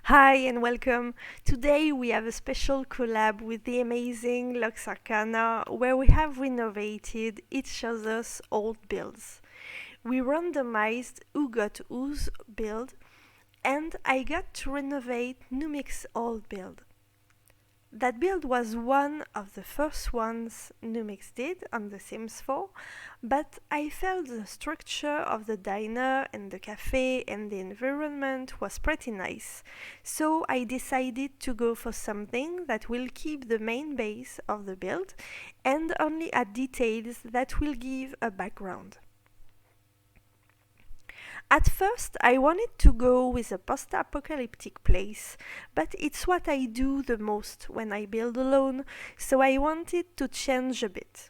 Hi and welcome. Today we have a special collab with the amazing Lux Arcana where we have renovated each other's old builds. We randomized who got whose build and I got to renovate Noomix old build. That build was one of the first ones Noomix did on The Sims 4, but I felt the structure of the diner and the cafe and the environment was pretty nice, so I decided to go for something that will keep the main base of the build and only add details that will give a background. At first, I wanted to go with a post-apocalyptic place, but it's what I do the most when I build alone, so I wanted to change a bit.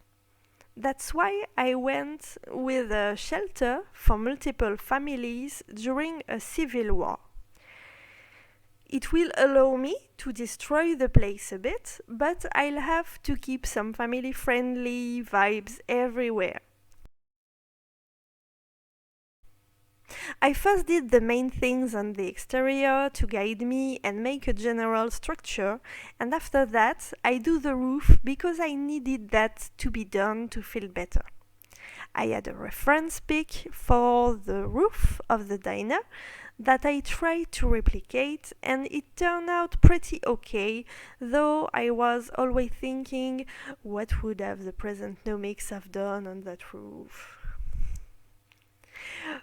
That's why I went with a shelter for multiple families during a civil war. It will allow me to destroy the place a bit, but I'll have to keep some family-friendly vibes everywhere. I first did the main things on the exterior to guide me and make a general structure, and after that I do the roof because I needed that to be done to feel better. I had a reference pic for the roof of the diner that I tried to replicate and it turned out pretty okay, though I was always thinking what would have the present Noomix have done on that roof.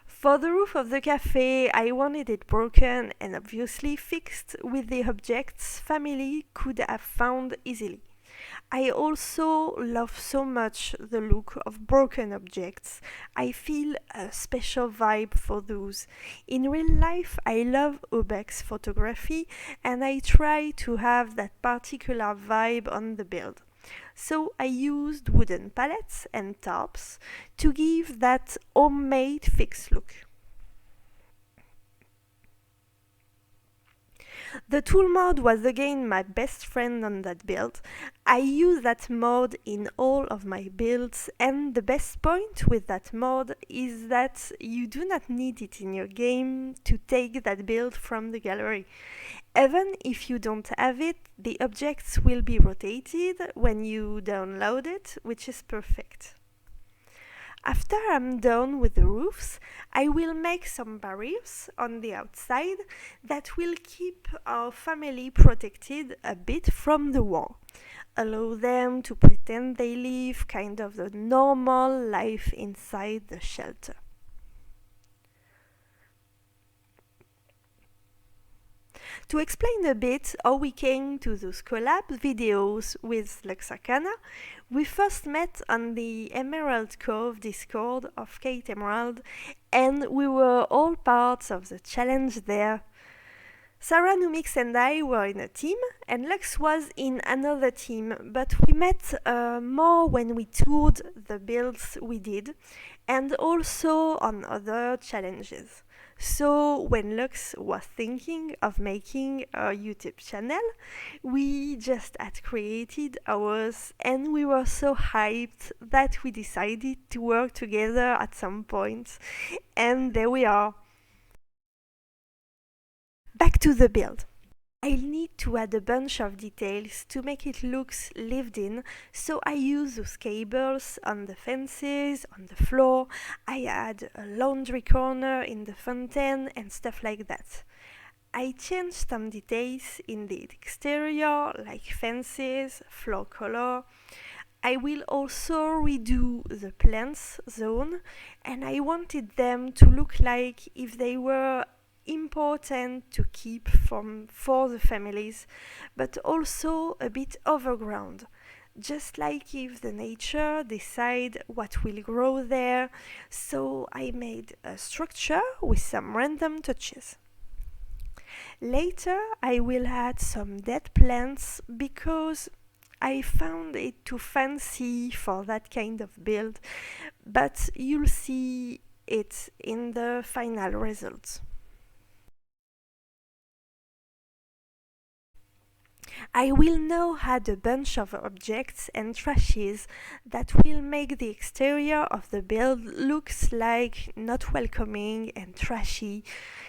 For the roof of the cafe, I wanted it broken and obviously fixed with the objects family could have found easily. I also love so much the look of broken objects. I feel a special vibe for those. In real life, I love urbex photography and I try to have that particular vibe on the build. So I used wooden pallets and tarps to give that homemade fixed look. The tool mod was again my best friend on that build. I use that mod in all of my builds, and the best point with that mod is that you do not need it in your game to take that build from the gallery. Even if you don't have it, the objects will be rotated when you download it, which is perfect. After I'm done with the roofs, I will make some barriers on the outside that will keep our family protected a bit from the war. Allow them to pretend they live kind of the normal life inside the shelter. To explain a bit how we came to those collab videos with Lux Arcana, we first met on the Emerald Cove Discord of Kate Emerald, and we were all parts of the challenge there. Sarah, Noomix and I were in a team, and Lux was in another team, but we met more when we toured the builds we did, and also on other challenges. So when Lux was thinking of making a YouTube channel, we just had created ours and we were so hyped that we decided to work together at some point. And there we are. Back to the build. I'll need to add a bunch of details to make it look lived in, so I use those cables on the fences, on the floor, I add a laundry corner in the fountain and stuff like that. I changed some details in the exterior, like fences, floor color. I will also redo the plants zone, and I wanted them to look like if they were important to keep for the families, but also a bit overground, just like if the nature decide what will grow there. So I made a structure with some random touches. Later I will add some dead plants because I found it too fancy for that kind of build, but you'll see it in the final results. I will now add a bunch of objects and trashes that will make the exterior of the build looks like not welcoming and trashy,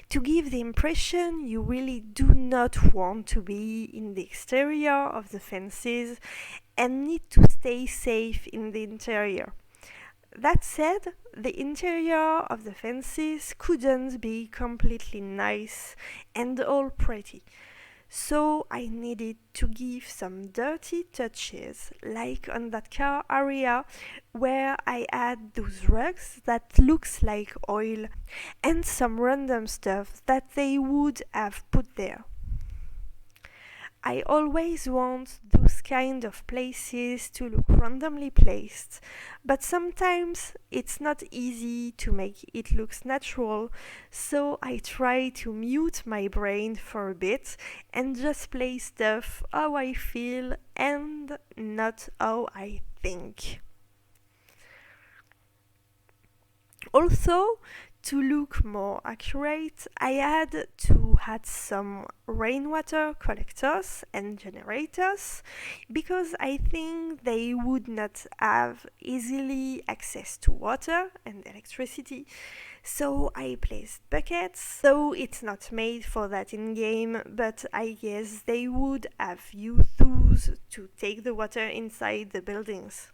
to give the impression you really do not want to be in the exterior of the fences and need to stay safe in the interior. That said, the interior of the fences couldn't be completely nice and all pretty. So I needed to give some dirty touches, like on that car area where I had those rugs that looks like oil and some random stuff that they would have put there. I always want those kind of places to look randomly placed, but sometimes it's not easy to make it look natural, so I try to mute my brain for a bit and just place stuff how I feel and not how I think. Also, to look more accurate, I had to add some rainwater collectors and generators because I think they would not have easily access to water and electricity. So I placed buckets, though it's not made for that in-game, but I guess they would have used those to take the water inside the buildings.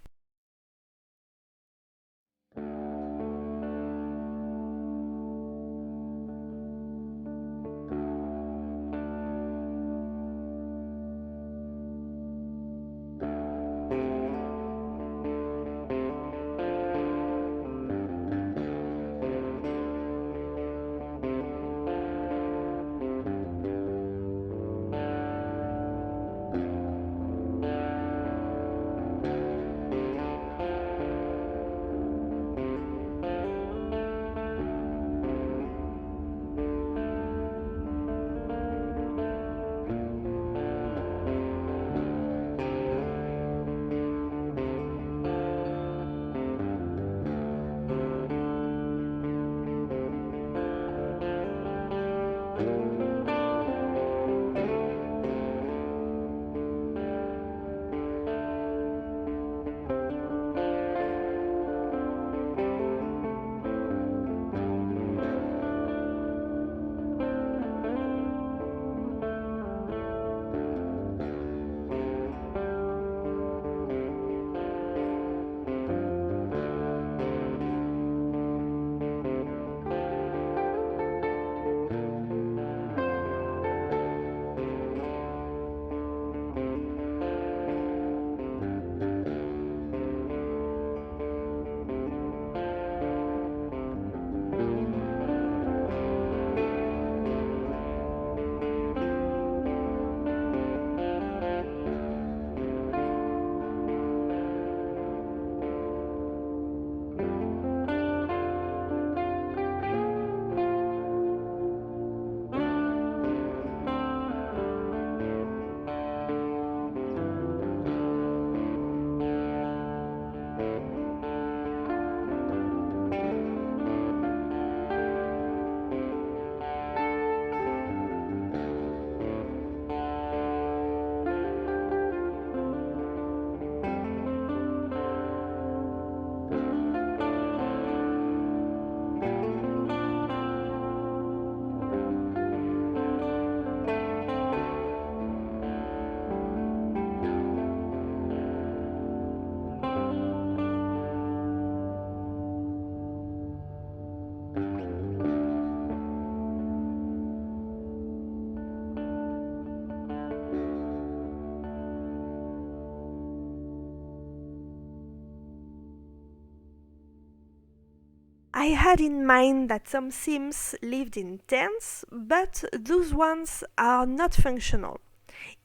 I had in mind that some Sims lived in tents, but those ones are not functional.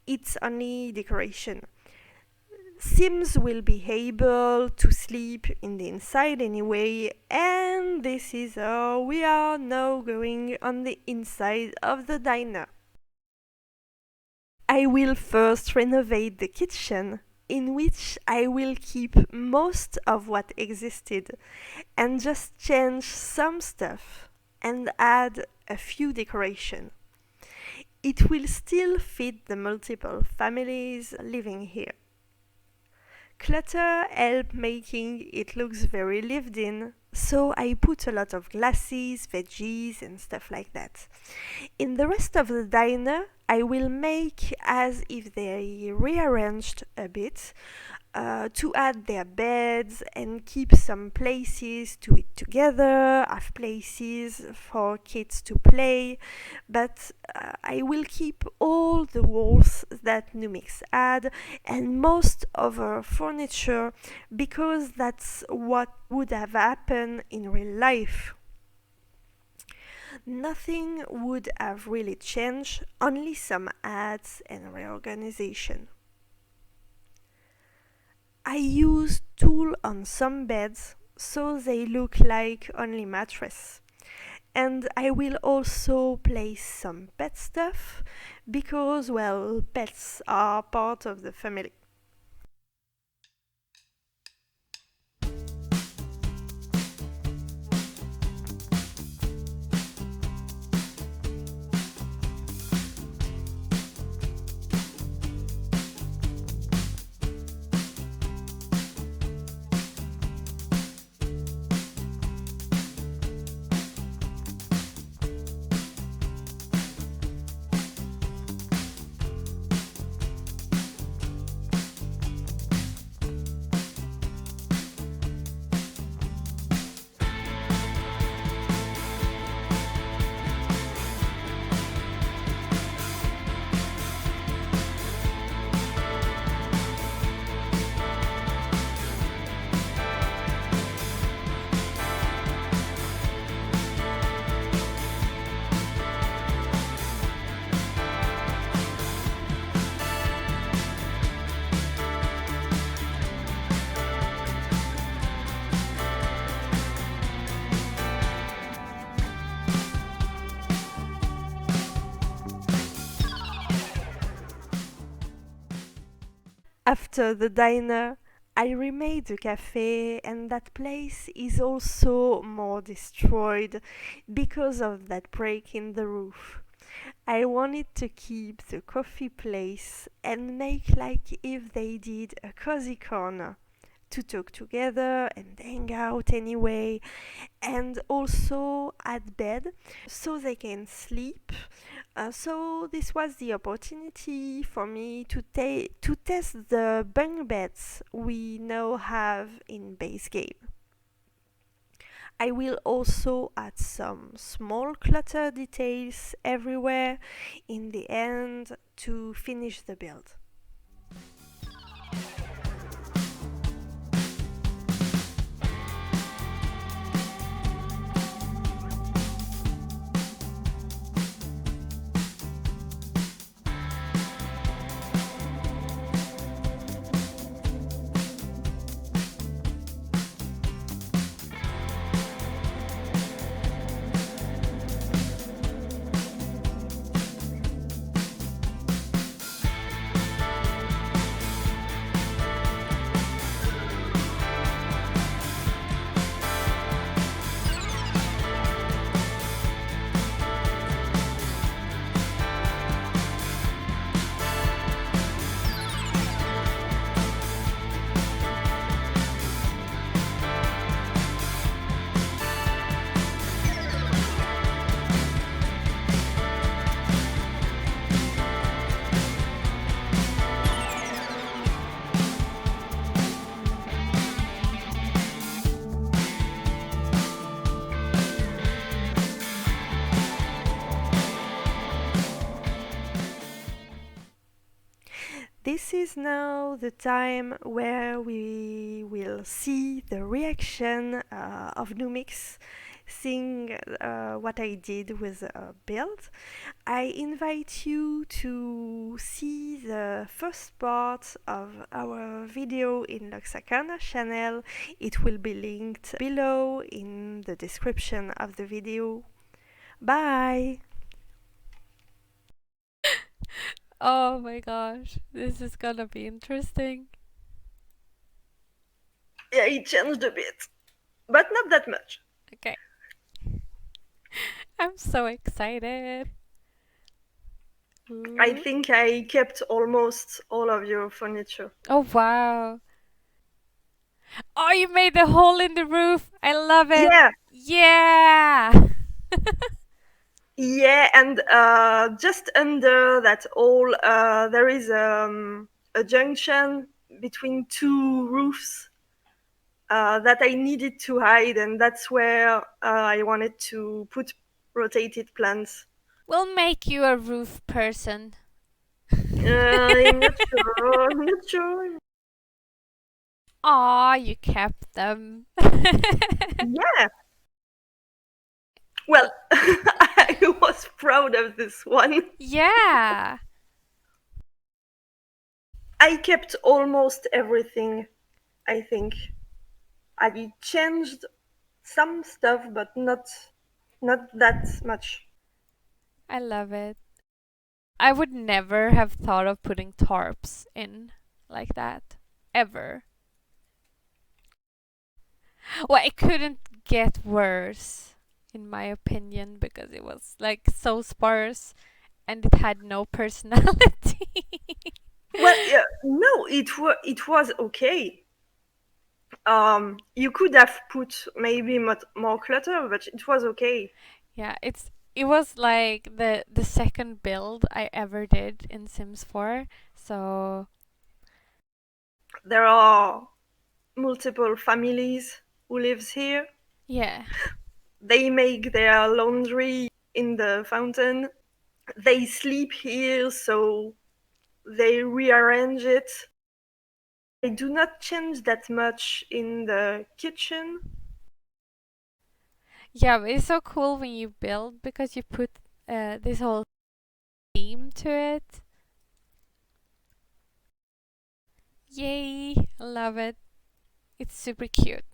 It's only decoration. Sims will be able to sleep in the inside anyway, and this is how we are now going on the inside of the diner. I will first renovate the kitchen, in which I will keep most of what existed and just change some stuff and add a few decoration. it will still fit the multiple families living here. Clutter help making it looks very lived in, so I put a lot of glasses, veggies and stuff like that. In the rest of the diner, I will make as if they rearranged a bit to add their beds and keep some places to eat together, have places for kids to play, but I will keep all the walls that Noomix had and most of our furniture because that's what would have happened in real life. Nothing would have really changed, only some ads and reorganization. I use tulle on some beds so they look like only mattress. And I will also place some pet stuff because, well, pets are part of the family. After the diner, I remade the cafe, and that place is also more destroyed because of that break in the roof. I wanted to keep the coffee place and make like if they did a cozy corner to talk together and hang out anyway, and also at bed so they can sleep. So this was the opportunity for me to test the bunk beds we now have in base game. I will also add some small clutter details everywhere in the end to finish the build. This is now the time where we will see the reaction of Noomix seeing what I did with a build. I invite you to see the first part of our video in Lux Arcana channel. It will be linked below in the description of the video. Bye! Oh my gosh, this is gonna be interesting. Yeah, it changed a bit, but not that much. Okay. I'm so excited. I Ooh. think I kept almost all of your furniture. Oh wow. Oh, you made the hole in the roof. I love it. Yeah, Yeah. yeah, and just under that hole, there is a junction between two roofs that I needed to hide, and that's where I wanted to put rotated plants. We'll make you a roof person. I'm not sure. I'm not sure. Aw, you kept them. Yeah. Well, I was proud of this one. Yeah. I kept almost everything, I think. I changed some stuff, but not that much. I love it. I would never have thought of putting tarps in like that. Ever. Well, it couldn't get worse, in my opinion, because it was like so sparse and it had no personality. Well, yeah, no, it was okay. You could have put maybe more clutter, but it was okay. Yeah, it was like the second build I ever did in Sims 4. So, There are multiple families who lives here. yeah. They make their laundry in the fountain. They sleep here, so they rearrange it. I do not change that much in the kitchen. Yeah, but it's so cool when you build because you put this whole theme to it. Yay! I love it. It's super cute.